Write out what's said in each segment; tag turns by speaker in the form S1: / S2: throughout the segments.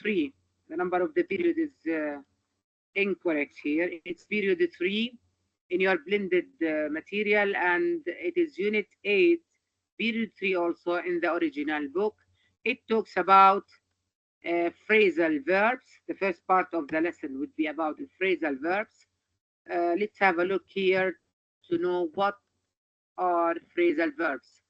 S1: 3. The number of the period is incorrect here. It's period 3 in your blended material, and it is unit 8, period 3 also in the original book. It talks about phrasal verbs. The first part of the lesson would be about the phrasal verbs. Let's have a look here to know what are phrasal verbs.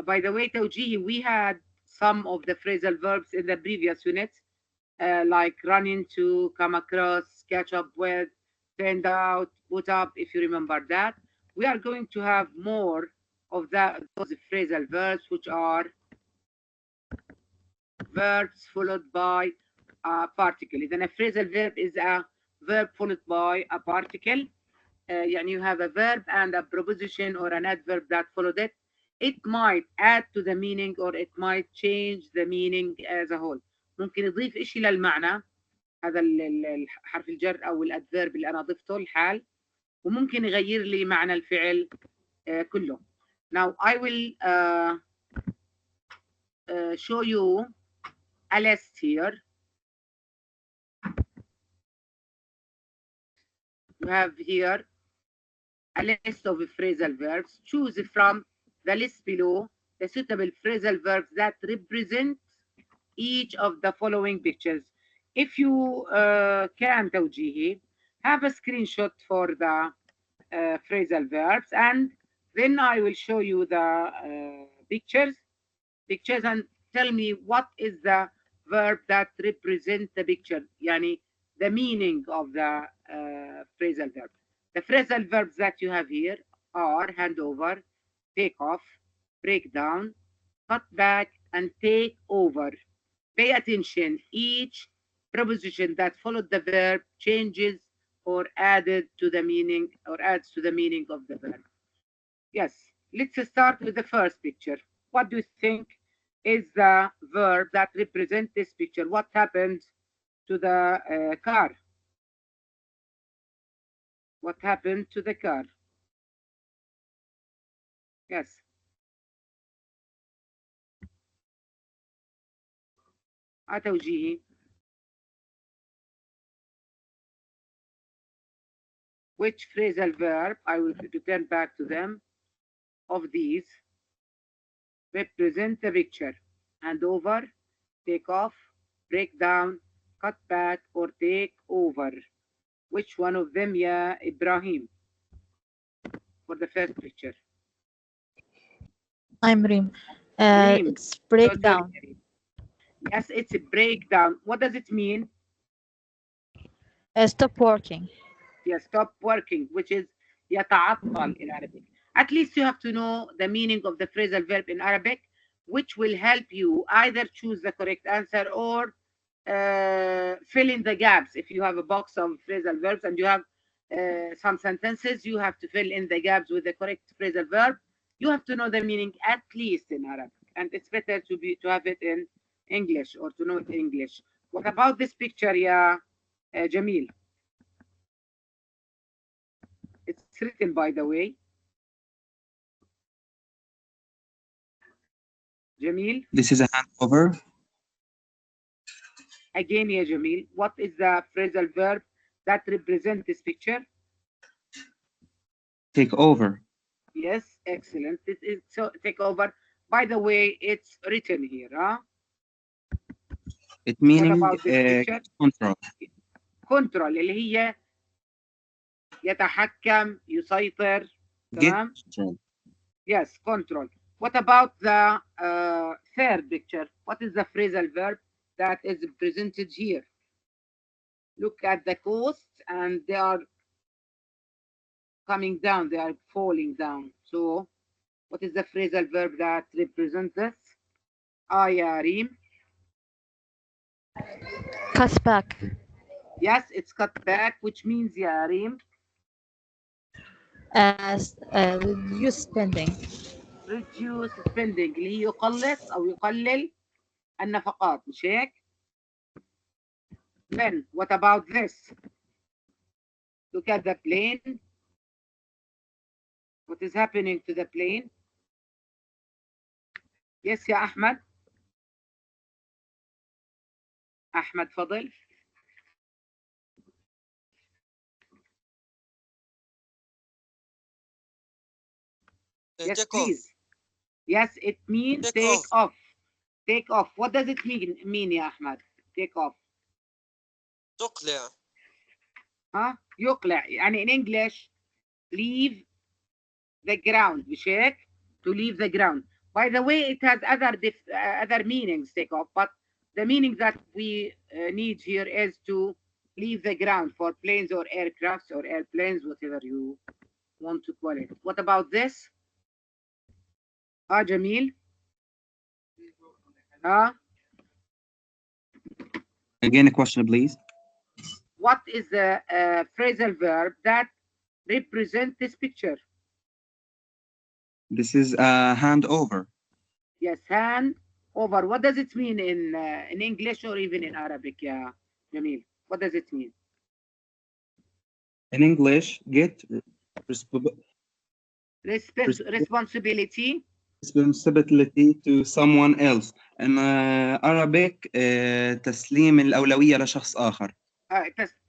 S1: By the way, توجيهي, we had some of the phrasal verbs in the previous unit, like run into, come across, catch up with, send out, put up, if you remember that. We are going to have more of those phrasal verbs, which are verbs followed by a particle. Then a phrasal verb is a verb followed by a particle. يعني you have a verb and a preposition or an adverb that followed it. It might add to the meaning or it might change the meaning as a whole. ممكن يضيف إشي للمعنى، هذا حرف الجر أو الأدفيرب اللي أنا ضفته الحال، وممكن يغير لي معنى الفعل كله. Now I will show you a list here. You have here a list of phrasal verbs. Choose from the list below the suitable phrasal verbs that represent each of the following pictures. If you can توجيهي, have a screenshot for the phrasal verbs, and then I will show you the pictures and tell me what is the verb that represents the picture, يعني the meaning of the phrasal verb. The phrasal verbs that you have here are hand over, take off, break down, cut back, and take over. Pay attention. Each preposition that followed the verb changes or added to the meaning or adds to the meaning of the verb. Yes, let's start with the first picture. What do you think is the verb that represents this picture? What happened to the car? What happened to the car? Yes. توجيهي. Which phrasal verb, I will return back to them, of these represent the picture? Hand over, take off, break down, cut back, or take over. Which one of them, ya Ibrahim, for the first picture?
S2: I'm Reem.
S1: Reem.
S2: It's breakdown.
S1: Yes, it's a breakdown. What does it mean?
S2: Stop working.
S1: Yes, stop working, which is يتعطل in Arabic. At least you have to know the meaning of the phrasal verb in Arabic, which will help you either choose the correct answer or fill in the gaps. If you have a box of phrasal verbs and you have some sentences, you have to fill in the gaps with the correct phrasal verb. You have to know the meaning at least in Arabic, and it's better to have it in English or to know English. What about this picture, ya Jamil? It's written, by the way. Jamil?
S3: This is a handover.
S1: Again, ya Jamil, what is the phrasal verb that represents this picture?
S3: Take over.
S1: Yes, excellent. This is so take over. By the way, it's written here, huh?
S3: It meaning
S1: control. Control اللي هي يتحكم، يسيطر. تمام؟ Yes, control. What about the third picture? What is the phrasal verb that is presented here? Look at the coasts and they are coming down, they are falling down. So, what is the phrasal verb that represents this? Ya Reem.
S2: Cut back.
S1: Yes, it's cut back, which means, ya Reem?
S2: Reduce spending.
S1: Reduce spending اللي هي يقلص أو يقلل النفقات، مش هيك؟ Then, what about this? Look at the plane. What is happening to the plane? Yes, ya Ahmed? أحمد فضل. Yes,
S4: take
S1: please.
S4: off.
S1: Yes, it means
S4: Take
S1: take
S4: off.
S1: off. Take off. What does it mean يا أحمد? Take off.
S4: تقلع.
S1: ها؟ يقلع. يعني in English, leave the ground. مش هيك؟ To leave the ground. By the way, it has other meanings, take off, but the meaning that we need here is to leave the ground for planes or aircrafts or airplanes, whatever you want to call it. What about this? Jamil?
S3: Again, a question, please.
S1: What is the phrasal verb that represent this picture?
S3: This is a hand over.
S1: Yes, hand over. What does it mean in English or even in Arabic, yeah, Jamil? What does it mean?
S3: In English, get
S1: Responsibility.
S3: responsibility to someone else. In Arabic, تسليم الأولوية لشخص آخر.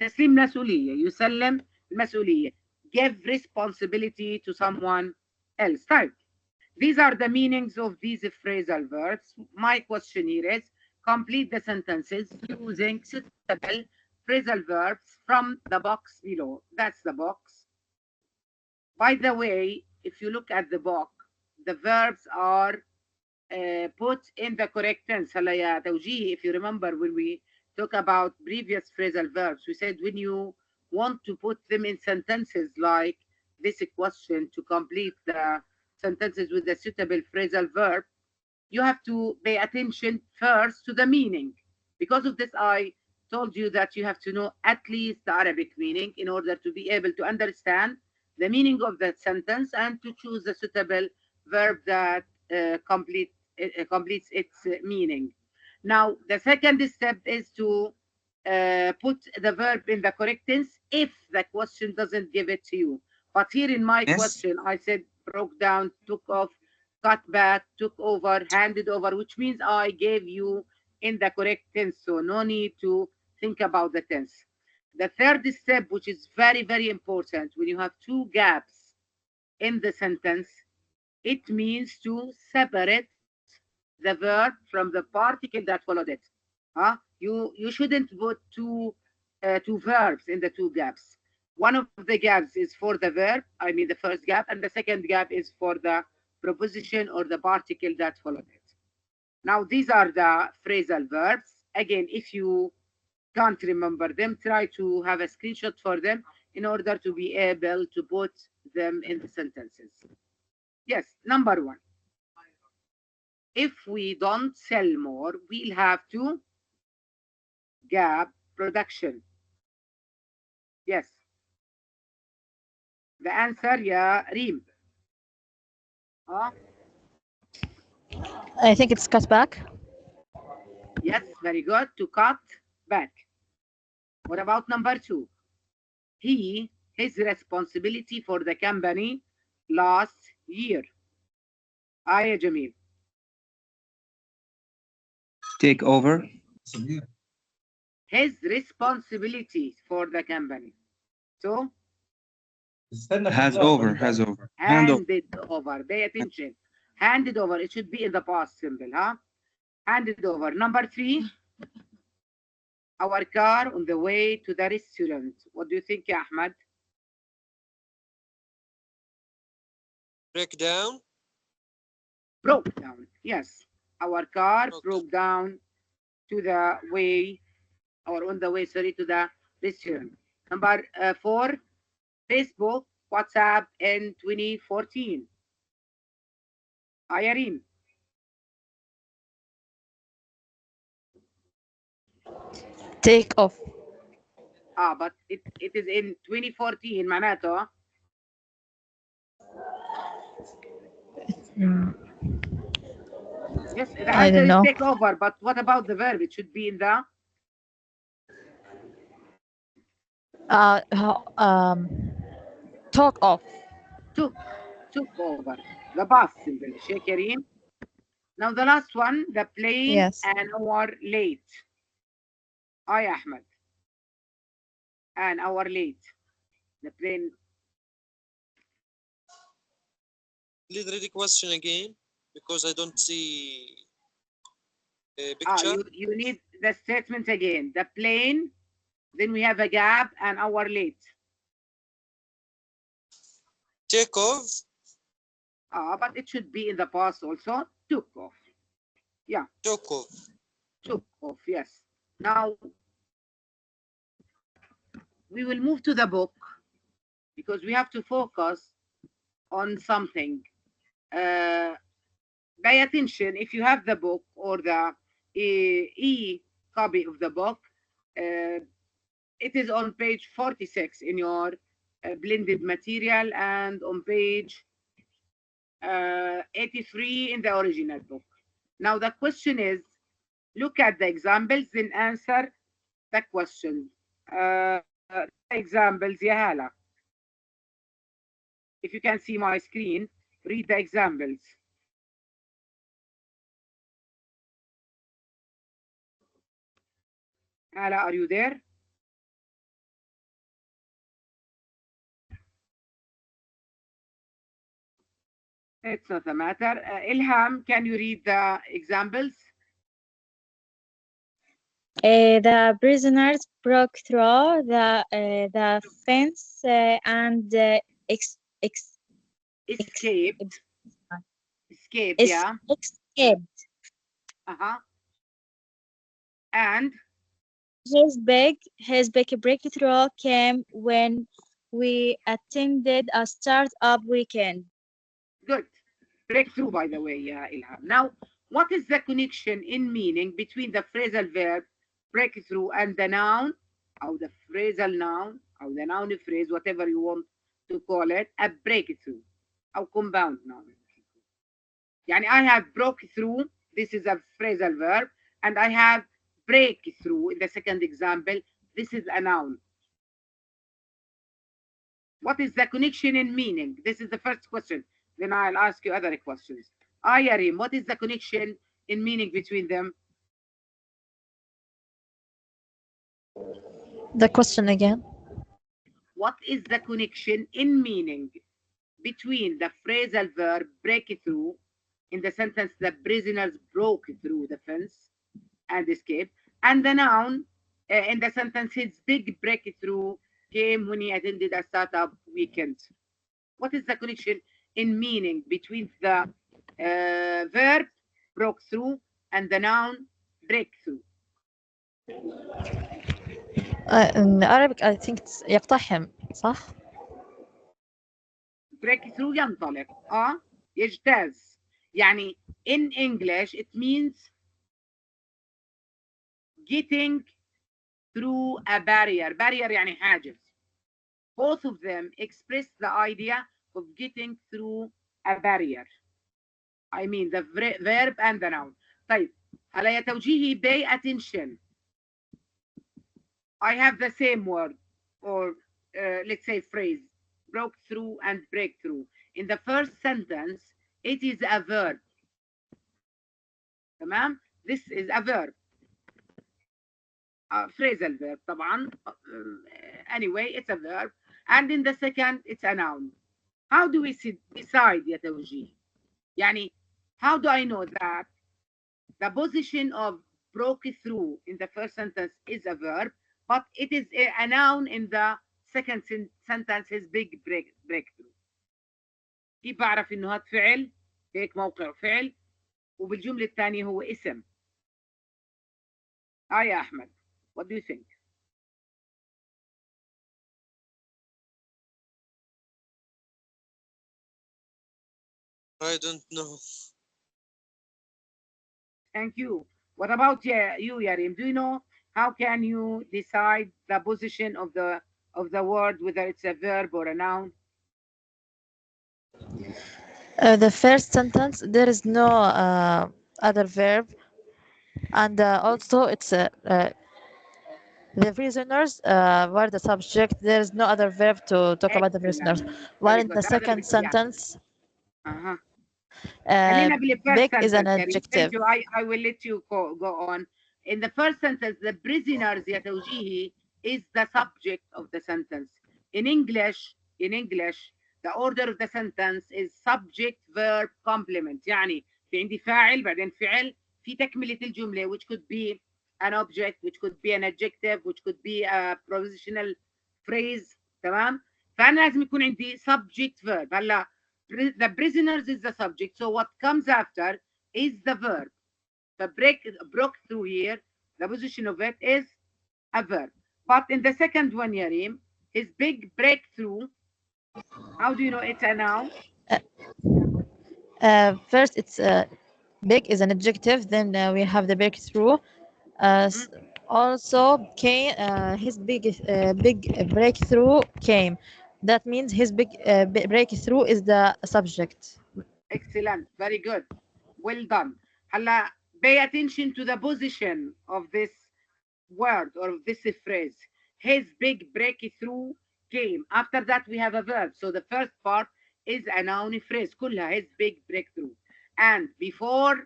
S1: تسليم مسؤولية. يسلم المسؤولية. Give responsibility to someone else. Type. These are the meanings of these phrasal verbs. My question here is, complete the sentences using suitable phrasal verbs from the box below. That's the box. By the way, if you look at the box, the verbs are put in the correct tense. هلا يا توجيه, if you remember when we talk about previous phrasal verbs, we said when you want to put them in sentences like this question to complete the sentences with the suitable phrasal verb, you have to pay attention first to the meaning. Because of this, I told you that you have to know at least the Arabic meaning in order to be able to understand the meaning of that sentence and to choose the suitable verb that completes its meaning. Now, the second step is to put the verb in the correct tense if the question doesn't give it to you. But here in my question, I said broke down, took off, cut back, took over, handed over, which means I gave you in the correct tense. So no need to think about the tense. The third step, which is very, very important, when you have two gaps in the sentence, it means to separate the verb from the particle that followed it. You shouldn't put two verbs in the two gaps. One of the gaps is for the verb, I mean the first gap, and the second gap is for the preposition or the particle that followed it. Now, these are the phrasal verbs. Again, if you can't remember them, try to have a screenshot for them in order to be able to put them in the sentences. Yes, number one. If we don't sell more, we'll have to gap production. Yes. The answer, yeah, Reem.
S2: I think it's cut back.
S1: Yes, very good. To cut back. What about number two? His responsibility for the company last year. Aya Jamil.
S3: Take over.
S1: His responsibility for the company. So?
S3: Has over.
S1: Handed over. Pay attention. Handed over. It should be in the past simple, huh? Handed over. Number three. Our car on the way to the restaurant. What do you think, Ahmed?
S4: Break down.
S1: Broke down. Yes. Our car broke down to the way, or on the way, sorry, to the restaurant. Number four, Facebook, WhatsApp in 2014. Ayarim.
S2: Take off.
S1: But it is in 2014, معناته. Yes, the answer is take over, but what about the verb? It should be in the
S2: talk off.
S1: Took over. The past simple. Shakerin. Now the last one, the plane
S2: Yes.
S1: an hour late. يا أحمد. An hour late. The plane.
S4: Please read the question again because I don't see a picture.
S1: You need the statement again. The plane, then we have a gap, an hour late.
S4: Take off.
S1: But it should be in the past also. Took off. Yeah.
S4: Took off.
S1: Took off, yes. Now, we will move to the book because we have to focus on something. Pay attention, if you have the book or the e-copy of the book, it is on page 46 in your blended material and on page 83 in the original book. Now the question is, look at the examples, then answer the question. Examples, ya Hala. If you can see my screen, read the examples. Hala, are you there? It's not a matter. Ilham, can you read the examples?
S5: The prisoners broke through the fence and escaped.
S1: Escaped, yeah.
S5: Escaped.
S1: And
S5: his big breakthrough came when we attended a startup weekend.
S1: Good. Breakthrough, by the way, yeah, Ilham. Now, what is the connection in meaning between the phrasal verb breakthrough and the noun, or the phrasal noun, or the noun phrase, whatever you want to call it, a breakthrough, or compound noun? Yani I have broke through, this is a phrasal verb, and I have breakthrough in the second example, this is a noun. What is the connection in meaning? This is the first question. Then I'll ask you other questions. Ayarim, what is the connection in meaning between them?
S2: The question again.
S1: What is the connection in meaning between the phrasal verb break through in the sentence the prisoners broke through the fence and escaped, and the noun in the sentence his big breakthrough came when he attended a startup weekend? What is the connection in meaning between the verb broke through and the noun breakthrough?
S2: In Arabic, I think it's يقتحم, صح?
S1: breakthrough ينطلق. يجتاز. يعني in English it means getting through a barrier. Barrier يعني حاجز. Both of them express the idea of getting through a barrier. I mean the verb and the noun. طيب على يا توجيهي pay attention. I have the same word or let's say phrase, broke through and breakthrough. In the first sentence, it is a verb. تمام? This is a verb. Phrasal verb طبعا. Anyway, it's a verb. And in the second, it's a noun. How do we decide يا توجيه? يعني how do I know that the position of broke through in the first sentence is a verb, but it is a noun in the second sentence, his big breakthrough. كيف بعرف انه هذا فعل هيك موقع فعل وبالجملة الثانية هو اسم؟ يا أحمد, what do you think?
S4: I don't know.
S1: Thank you. What about you, Yarim? Do you know how can you decide the position of the word, whether it's a verb or a noun?
S2: The first sentence, there is no other verb, and also it's the prisoners were the subject. There is no other verb to talk about the prisoners. While in the second sentence, big is an adjective.
S1: I will let you go on. in the first sentence, the prisoners يا توجيهي is the subject of the sentence. In English, the order of the sentence is subject, verb, complement. يعني في عندي فاعل بعدين فعل في تكملة الجملة which could be an object, which could be an adjective, which could be a prepositional phrase. تمام؟ فأنا لازم يكون عندي subject verb. هلا the prisoners is the subject, so what comes after is the verb. The broke through here, the position of it is a verb. But in the second one, Yarim, his big breakthrough, how do you know it's a noun?
S2: First, it's big is an adjective. Then we have the breakthrough. Also, came his big breakthrough came. That means his big breakthrough is the subject.
S1: Excellent, very good, well done. Hala, pay attention to the position of this word or this phrase. His big breakthrough came. After that, we have a verb. So the first part is a noun phrase. كلها his big breakthrough. And before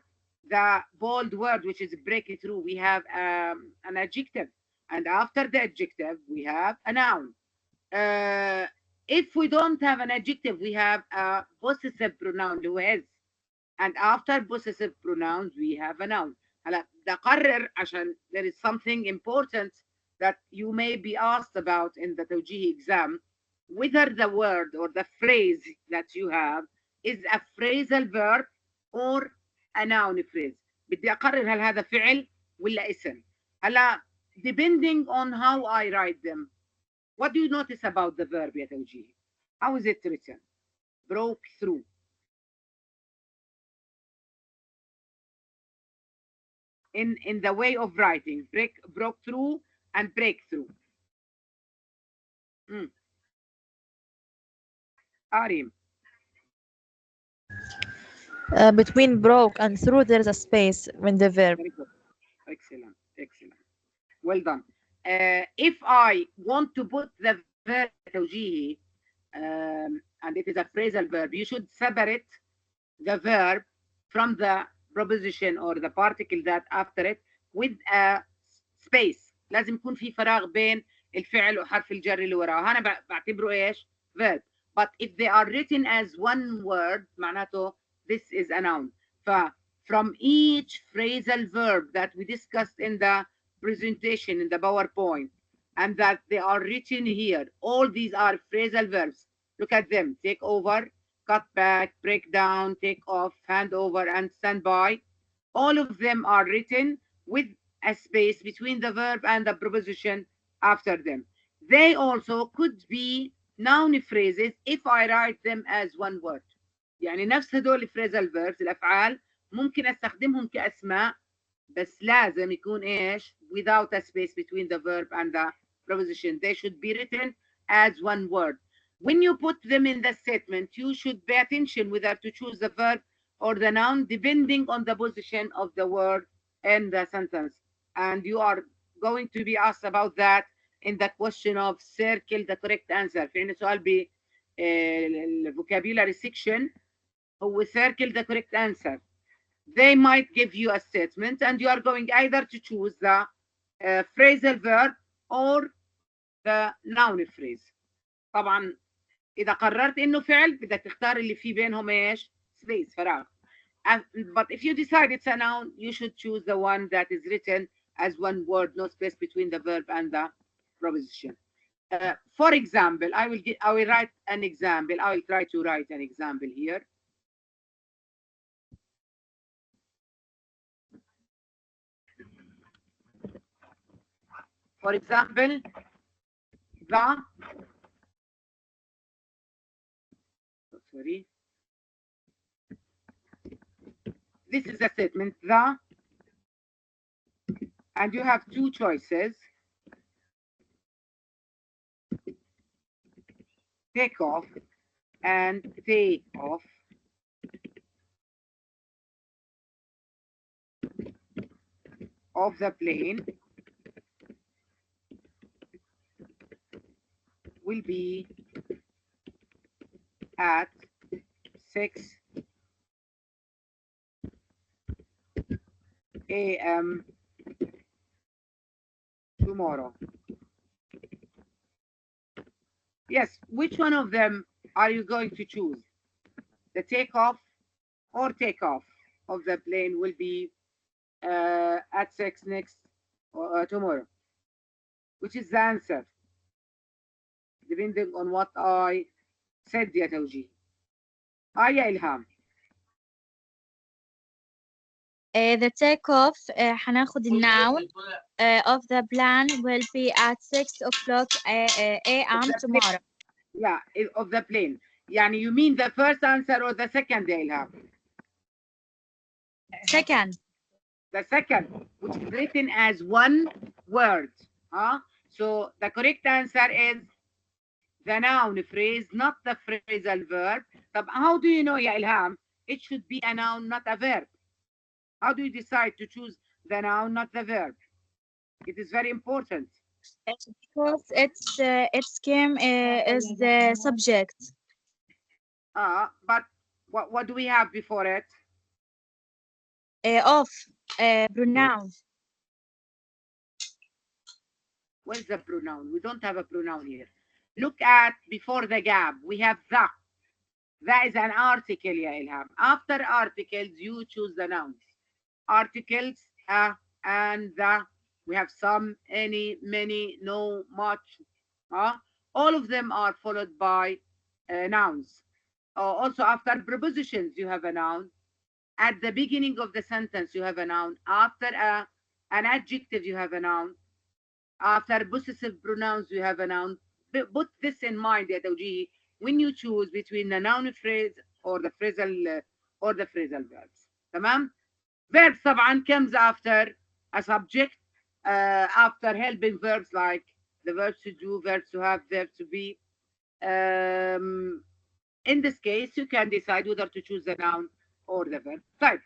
S1: the bold word, which is breakthrough, we have an adjective. And after the adjective, we have a noun. If we don't have an adjective, we have a possessive pronoun who is. And after possessive pronouns, we have a noun. هلا بدي أقرر عشان there is something important that you may be asked about in the توجيه exam, whether the word or the phrase that you have is a phrasal verb or a noun phrase. بدي أقرر هل هذا فعل ولا اسم. هلا depending on how I write them, what do you notice about the verb يا توجيه? How is it written? Broke through. In the way of writing, broke through and breakthrough. Arim.
S2: Between broke and through, there is a space when the verb.
S1: Very good. Excellent. Excellent. Well done. If I want to put the verb توجيهي, and it is a phrasal verb, you should separate the verb from the preposition or the particle that after it with a space. لازم يكون في فراغ بين الفعل وحرف الجر اللي وراه. أنا بعتبره إيش؟ verb. But if they are written as one word, معناته this is a noun. From each phrasal verb that we discussed in the presentation in the PowerPoint, and that they are written here, all these are phrasal verbs. Look at them: take over, cut back, break down, take off, hand over, and stand by. All of them are written with a space between the verb and the preposition after them. They also could be noun phrases if I write them as one word. يعني نفس هدول phrasal verbs الأفعال ممكن أستخدمهم كأسماء بس لازم يكون إيش without a space between the verb and the preposition. They should be written as one word. When you put them in the statement, you should pay attention whether to choose the verb or the noun depending on the position of the word in the sentence. And you are going to be asked about that in the question of circle the correct answer. في عندنا سؤال ب vocabulary section هو circle the correct answer. They might give you a statement and you are going either to choose the phrasal verb or the noun phrase. طبعا إذا قررت إنه فعل بدك تختار اللي فيه بينهم إيش؟ space فراغ. But if you decide it's a noun, you should choose the one that is written as one word, no space between the verb and the preposition. For example, I will write an example. I will try to write an example here. For example, sorry. This is a statement, the, and you have two choices. Take off and take off. Of the plane will be at 6 a.m. tomorrow. Yes, which one of them are you going to choose? The takeoff or takeoff of the plane will be at 6 next tomorrow. Which is the answer? Depending on what I said يا توجيه. يا إلهام.
S5: The takeoff هناخد الnoun of the plan will be at 6 o'clock a.m. tomorrow.
S1: Yeah, of the plane. يعني you mean the first answer or the second يا إلهام?
S5: Second.
S1: The second, which is written as one word. So the correct answer is the noun phrase, not the phrasal verb. طب how do you know يا إلهام? It should be a noun, not a verb. How do you decide to choose the noun, not the verb? It is very important.
S5: Because it's came as the subject.
S1: But what do we have before it?
S5: Of pronoun.
S1: Where's the pronoun? We don't have a pronoun here. Look at before the gap. We have the. That is an article, ya Ilham. After articles, you choose the nouns. Articles, and the. We have some, any, many, no, much. All of them are followed by nouns. Also, after prepositions, you have a noun. At the beginning of the sentence, you have a noun. After an adjective, you have a noun. After possessive pronouns, you have a noun. Put this in mind, ya توجيهي, when you choose between the noun phrase or the phrasal verbs. تمام? Verbs طبعا comes after a subject, after helping verbs like the verbs to do, verbs to have, verbs to be. In this case, you can decide whether to choose the noun or the verb. Right.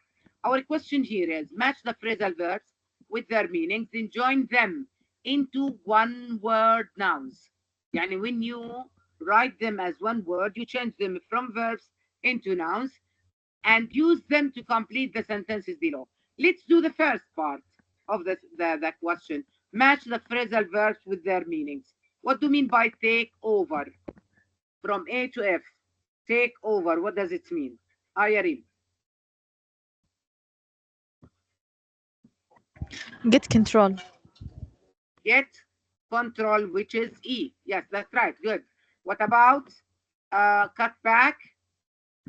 S1: Our question here is match the phrasal verbs with their meanings, then join them into one word nouns. Yani when you write them as one word, you change them from verbs into nouns and use them to complete the sentences below. Let's do the first part of the question. Match the phrasal verbs with their meanings. What do you mean by take over? From A to F. Take over. What does it mean? Ayarim.
S2: Get control.
S1: Get control, which is E. Yes, that's right. Good. What about cut back?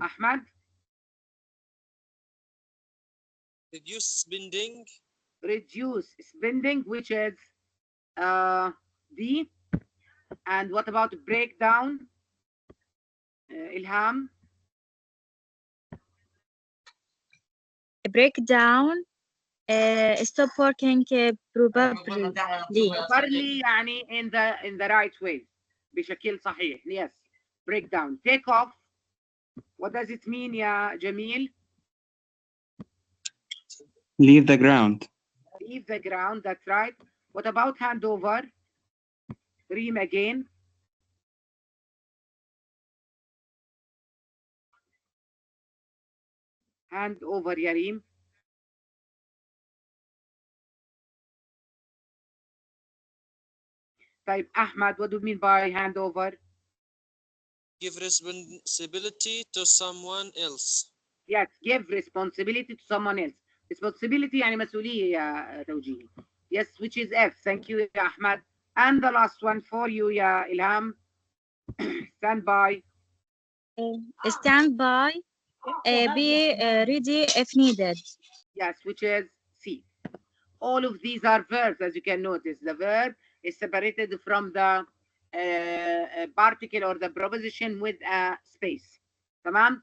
S1: Ahmad?
S4: Reduce spending.
S1: Reduce spending, which is D. And what about breakdown? Ilham?
S5: Breakdown. Stop working probably.
S1: Properly يعني in the right way. بشكل صحيح. Yes. Breakdown. Take off. What does it mean يا جميل?
S3: Leave the ground.
S1: Leave the ground. That's right. What about handover? Reem again. Hand over يا ريم. طيب Ahmad, what do you mean by handover?
S4: Give responsibility to someone else.
S1: Yes, give responsibility to someone else. Responsibility يعني مسؤولية يا توجيهي. Yes, which is F. Thank you يا Ahmad. And the last one for you يا إلهام. Stand by.
S5: Stand by. Be ready if needed.
S1: Yes, which is C. All of these are verbs, as you can notice. The verb is separated from the particle or the preposition with a space. Tamam?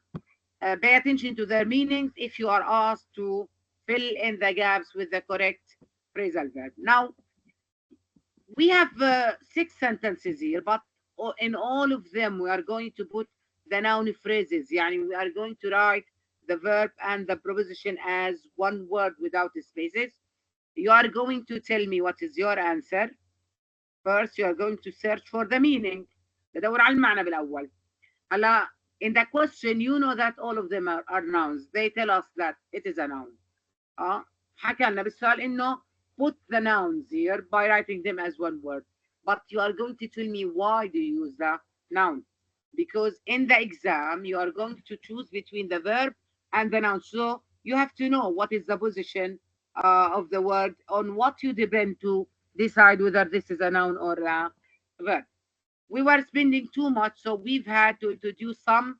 S1: Pay attention to their meanings if you are asked to fill in the gaps with the correct phrasal verb. Now, we have 6 sentences here, but in all of them, we are going to put the noun phrases. Yani we are going to write the verb and the preposition as one word without spaces. You are going to tell me what is your answer. First, you are going to search for the meaning. تدور على المعنى بالأول. هلا, in the question, you know that all of them are nouns. They tell us that it is a noun. حكى لنا بالسؤال إنه put the nouns here by writing them as one word. But you are going to tell me why do you use the noun? Because in the exam, you are going to choose between the verb and the noun. So you have to know what is the position of the word, on what you depend to decide whether this is a noun or a verb. We were spending too much, so we've had to introduce some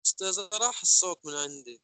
S4: أستاذ راح الصوت من عندي.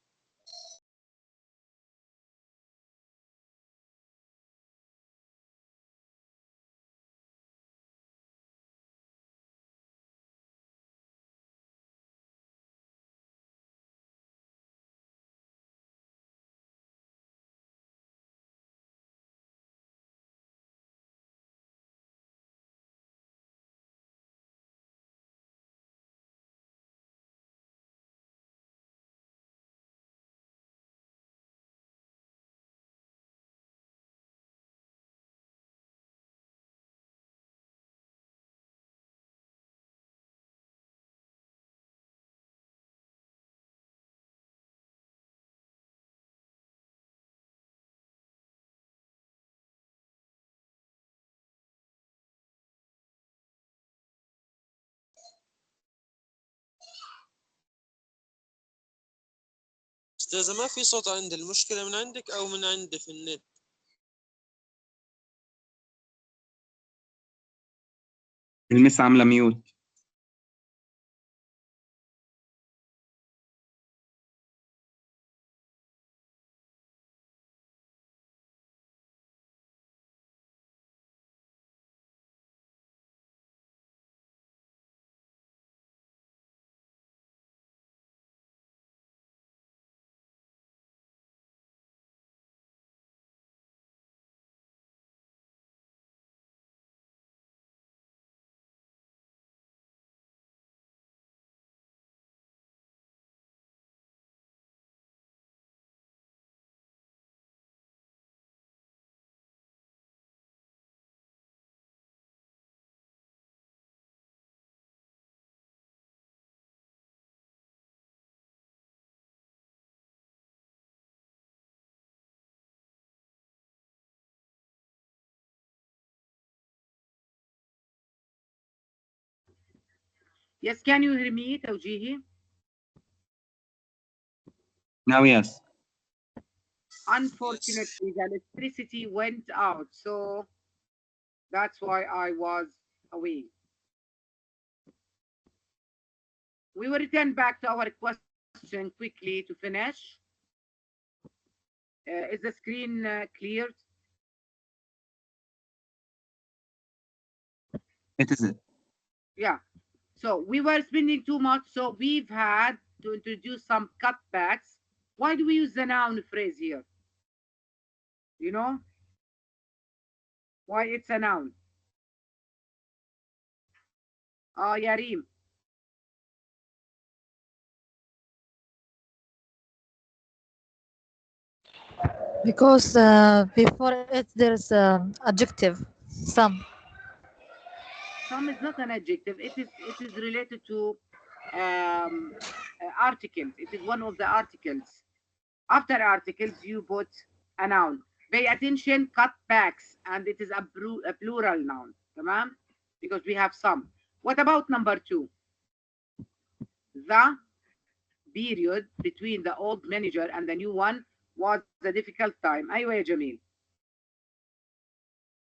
S4: أستاذة ما في صوت عندي، المشكلة من عندك أو من عندي في النت؟
S3: المس عاملة ميوت.
S1: Yes, can you hear me, توجيهي?
S3: Now yes.
S1: Unfortunately, the electricity went out, so that's why I was away. We will return back to our question quickly to finish. Is the screen cleared?
S3: It is it.
S1: Yeah. So we were spending too much, so we've had to introduce some cutbacks. Why do we use the noun phrase here? You know? Why it's a noun? Yarim.
S2: Because before it there's adjective, some.
S1: Some is not an adjective. It is related to articles. It is one of the articles. After articles, you put a noun. Pay attention, cutbacks, and it is a plural noun. Tamam? Because we have some. What about number 2? The period between the old manager and the new one was a difficult time. أيوة يا جميل.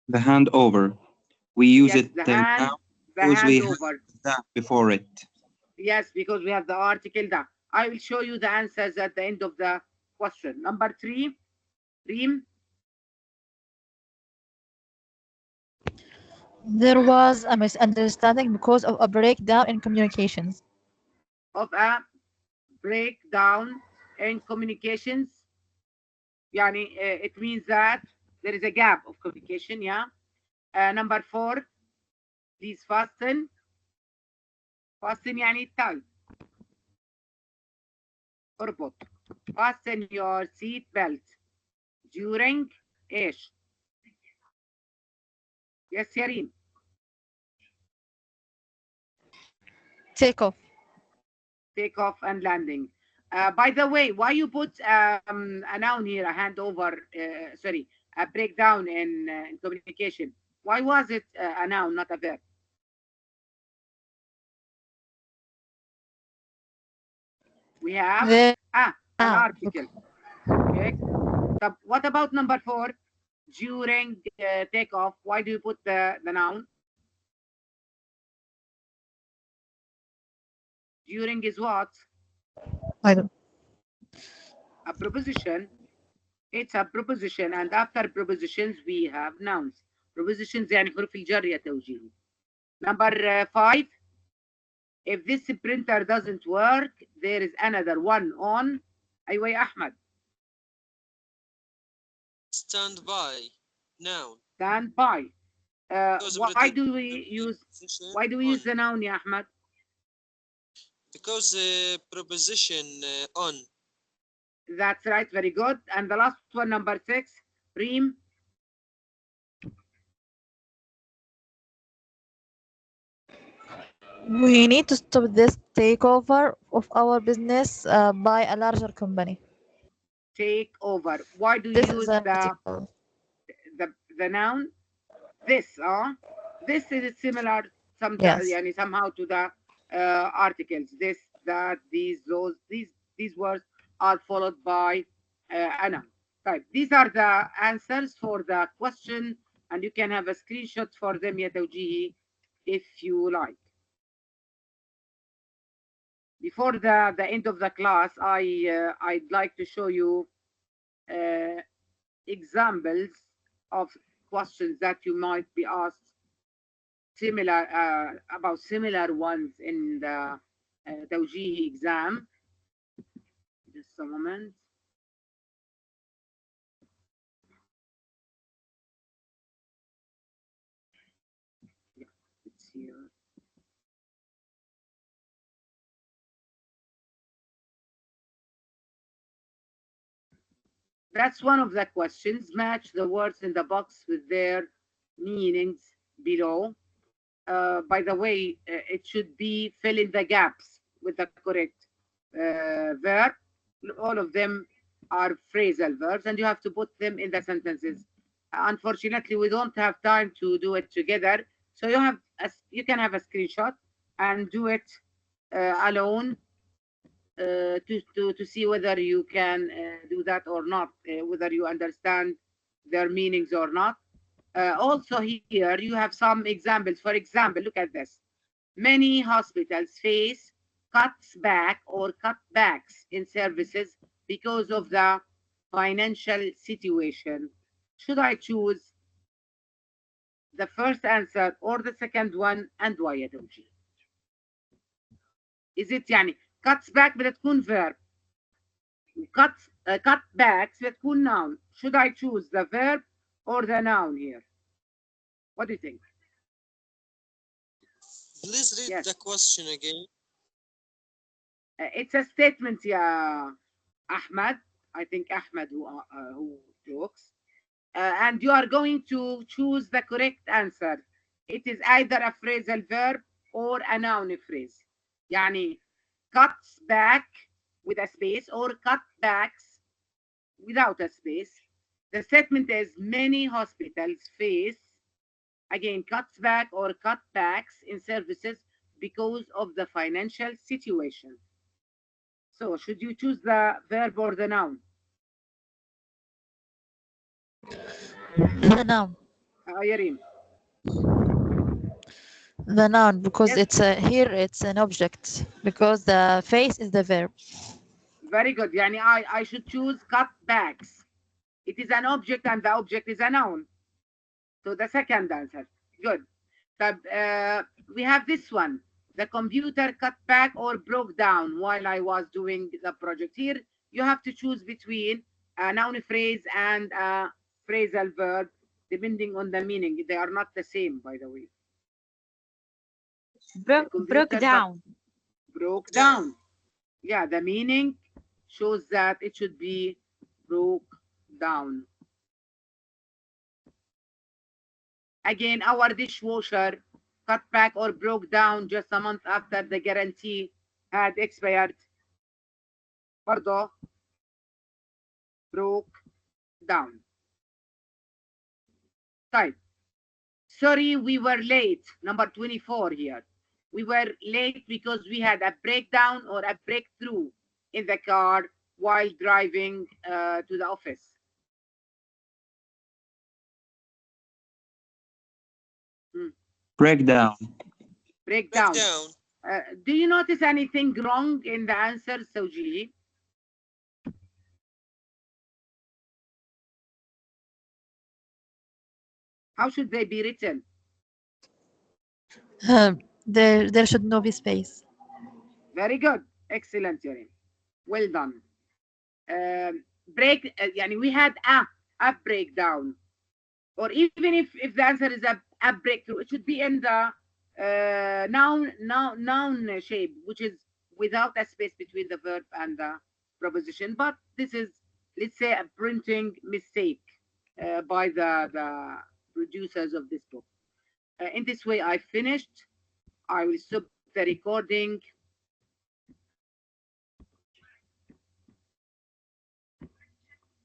S3: The handover. We use
S1: Yes,
S3: it
S1: the
S3: now because we have
S1: handover.
S3: that before it.
S1: Yes, because we have the article that. I will show you the answers at the end of the question. Number 3, Reem?
S2: There was a misunderstanding because of a breakdown in communications.
S1: Of a breakdown in communications. يعني it means that there is a gap of communication, yeah. Number 4, please fasten. Fasten يعني tie. اربط. Fasten your seat belt during ايش؟ Yes, يا
S2: Take off.
S1: Take off and landing. By the way, why you put a noun here, a handover, sorry, a breakdown in communication? Why was it a noun, not a verb? We have
S2: There.
S1: an
S2: Ah,
S1: article. Okay. So what about number 4? During takeoff, why do you put the noun? During is what?
S2: I don't.
S1: A preposition. It's a preposition, and after prepositions we have nouns. Prepositions يعني حروف الجر يا توجيهي. Number 5. If this printer doesn't work, there is another one on. أيوة يا أحمد.
S4: Stand by. Noun.
S1: Stand by. Why do we use the noun يا أحمد?
S4: Because the preposition on.
S1: That's right, very good. And the last one, number 6, Reem.
S2: We need to stop this takeover of our business by a larger company.
S1: Take over. Why do you
S2: This
S1: use
S2: is an article.
S1: the noun? This, this is similar
S2: Yes.
S1: somehow to the articles. This, that, these, those, these words are followed by a noun. Right. These are the answers for the question, and you can have a screenshot for them يا توجيهي if you like. Before the end of the class, I'd like to show you examples of questions that you might be asked similar about similar ones in the توجيهي exam. Just a moment. Yeah, it's here. That's one of the questions. Match the words in the box with their meanings below. By the way, it should be fill in the gaps with the correct verb. All of them are phrasal verbs, and you have to put them in the sentences. Unfortunately, we don't have time to do it together, so you can have a screenshot and do it alone to see whether you can do that or not, whether you understand their meanings or not. Also here you have some examples. For example, look at this. Many hospitals face cuts back or cutbacks in services because of the financial situation. Should I choose the first answer or the second one, and why يا توجيه? Is it cuts back بدها تكون verb, cutbacks بتكون noun. Should I choose the verb or the noun here? What do you think?
S4: Please read the question again.
S1: It's a statement, yeah, Ahmed. I think Ahmed who talks. And you are going to choose the correct answer. It is either a phrasal verb or a noun phrase. يعني cuts back with a space or cutbacks without a space. The statement is many hospitals face, again, cuts back or cutbacks in services because of the financial situation. So should you choose the verb or the noun?
S2: The noun.
S1: Yarim.
S2: The noun, because
S1: Yes.
S2: it's here it's an object, because the face is the verb.
S1: Very good. I should choose cutbacks. It is an object and the object is a noun. So the second answer. Good. We have this one. The computer cut back or broke down while I was doing the project. Here, you have to choose between a noun phrase and a phrasal verb, depending on the meaning. They are not the same, by the way.
S5: Broke down.
S1: Broke down. Yeah, the meaning shows that it should be broke down. Again, our dishwasher cut back or broke down just a month after the guarantee had expired. برضه broke down. طيب. Sorry, we were late. Number 24 here. We were late because we had a breakdown or a breakthrough in the car while driving to the office.
S3: Breakdown.
S1: Breakdown.
S4: Breakdown.
S1: Do you notice anything wrong in the answer, Soji? How should they be written?
S2: There should not be space.
S1: Very good. Excellent, Jeremy. Well done. يعني we had a breakdown. Or even if the answer is a breakthrough, it should be in the noun shape, which is without a space between the verb and the preposition. But this is, let's say, a printing mistake by the producers of this book. In this way, I finished. I will stop the recording.